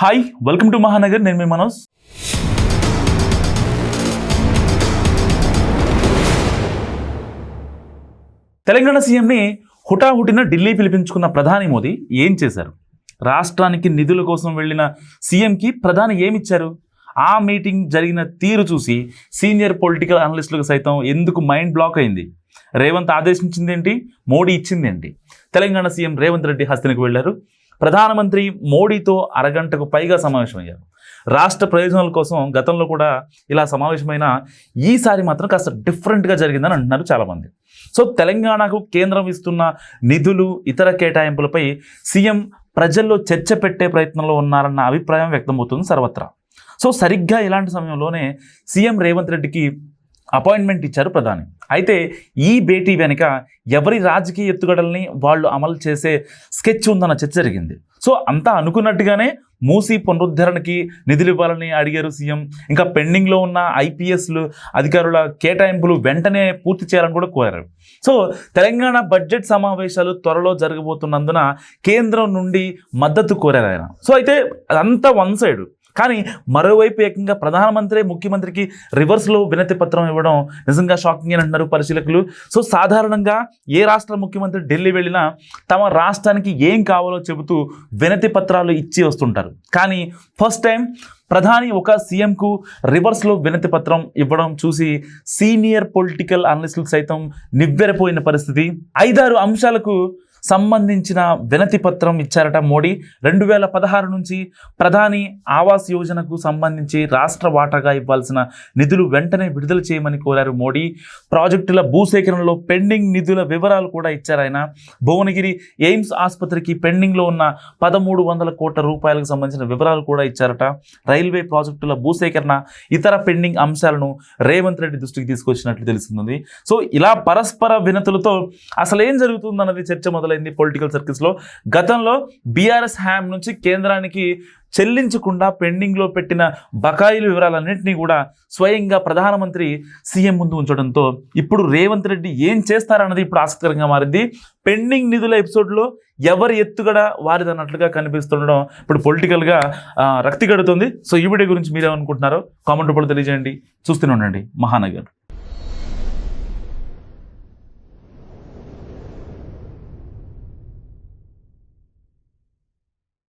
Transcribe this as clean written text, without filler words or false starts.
Hi, welcome to Mahanagar. నేను మీ మనోజ్. తెలంగాణ సీఎంని హుటాహుటిన ఢిల్లీ పిలిపించుకున్న ప్రధాని మోదీ ఏం చేశారు? రాష్ట్రానికి నిధుల కోసం వెళ్ళిన సీఎంకి ప్రధాని ఏమిచ్చారు? ఆ మీటింగ్ జరిగిన తీరు చూసి సీనియర్ పొలిటికల్ అనలిస్టులకు సైతం ఎందుకు మైండ్ బ్లాక్ అయింది? రేవంత్ ఆదేశించింది ఏంటి? మోడీ ఇచ్చింది ఏంటి? తెలంగాణ సీఎం రేవంత్ రెడ్డి హస్తినకు వెళ్లారు. ప్రధానమంత్రి మోడీతో అరగంటకు పైగా సమావేశమయ్యారు. రాష్ట్ర ప్రయోజనాల కోసం గతంలో కూడా ఇలా సమావేశమైన ఈసారి మాత్రం కాస్త డిఫరెంట్గా జరిగిందని అంటున్నారు చాలామంది. సో తెలంగాణకు కేంద్రం ఇస్తున్న నిధులు, ఇతర కేటాయింపులపై సీఎం ప్రజల్లో చర్చ పెట్టే ప్రయత్నంలో ఉన్నారన్న అభిప్రాయం వ్యక్తమవుతుంది సర్వత్రా. సో సరిగ్గా ఇలాంటి సమయంలోనే సీఎం రేవంత్ రెడ్డికి అపాయింట్మెంట్ ఇచ్చారు ప్రధాని. అయితే ఈ భేటీ వెనుక ఎవరి రాజకీయ ఎత్తుగడల్ని వాళ్ళు అమలు చేసే స్కెచ్ ఉందన్న చర్చ జరిగింది. సో అంతా అనుకున్నట్టుగానే మూసీ పునరుద్ధరణకి నిధులు ఇవ్వాలని అడిగారు సీఎం. ఇంకా పెండింగ్లో ఉన్న ఐపీఎస్లు అధికారుల కేటాయింపులు వెంటనే పూర్తి చేయాలని కూడా కోరారు. సో తెలంగాణ బడ్జెట్ సమావేశాలు త్వరలో జరగబోతున్నందున కేంద్రం నుండి మద్దతు కోరారు ఆయన. సో అయితే అదంతా వన్ సైడ్. కానీ మరోవైపు ఏకంగా ప్రధానమంత్రి ముఖ్యమంత్రికి రివర్స్లో వినతి పత్రం ఇవ్వడం నిజంగా షాకింగ్ అని అంటున్నారు పరిశీలకులు. సో సాధారణంగా ఏ రాష్ట్ర ముఖ్యమంత్రి ఢిల్లీ వెళ్ళినా తమ రాష్ట్రానికి ఏం కావాలో చెబుతూ వినతి పత్రాలు ఇచ్చి వస్తుంటారు. కానీ ఫస్ట్ టైం ప్రధాని ఒక సీఎంకు రివర్స్లో వినతి పత్రం ఇవ్వడం చూసి సీనియర్ పొలిటికల్ అనలిస్టులు సైతం నివ్వెరపోయిన పరిస్థితి. 5-6 అంశాలకు సంబంధించిన వినతి పత్రం ఇచ్చారట మోడీ. 2016 నుంచి ప్రధాని ఆవాస్ యోజనకు సంబంధించి రాష్ట్ర వాటాగా ఇవ్వాల్సిన నిధులు వెంటనే విడుదల చేయమని కోరారు మోడీ. ప్రాజెక్టుల భూసేకరణలో పెండింగ్ నిధుల వివరాలు కూడా ఇచ్చారు ఆయన. భువనగిరి ఎయిమ్స్ ఆసుపత్రికి పెండింగ్లో ఉన్న 1300 కోట్ల రూపాయలకు సంబంధించిన వివరాలు కూడా ఇచ్చారట. రైల్వే ప్రాజెక్టుల భూసేకరణ, ఇతర పెండింగ్ అంశాలను రేవంత్ రెడ్డి దృష్టికి తీసుకొచ్చినట్లు తెలుస్తుంది. సో ఇలా పరస్పర వినతులతో అసలు ఏం జరుగుతుందన్నది చర్చ మొదలైంది పొలిటికల్ సర్కిల్స్లో. గతంలో బీఆర్ఎస్ హ్యామ్ నుంచి కేంద్రానికి చెల్లించకుండా పెండింగ్లో పెట్టిన బకాయిల వివరాలన్నింటినీ కూడా స్వయంగా ప్రధానమంత్రి సీఎం ముందు ఉంచడంతో ఇప్పుడు రేవంత్ రెడ్డి ఏం చేస్తారన్నది ఇప్పుడు ఆసక్తికరంగా మారింది. పెండింగ్ నిధుల ఎపిసోడ్లో ఎవరి ఎత్తుగడ వారిదన్నట్లుగా కనిపిస్తుండడం ఇప్పుడు పొలిటికల్గా రక్తి కడుతుంది. సో ఈ వీడియో గురించి మీరేమనుకుంటున్నారో కామెంట్ రూపంలో తెలియజేయండి. చూస్తూనే ఉండండి మహానగర్.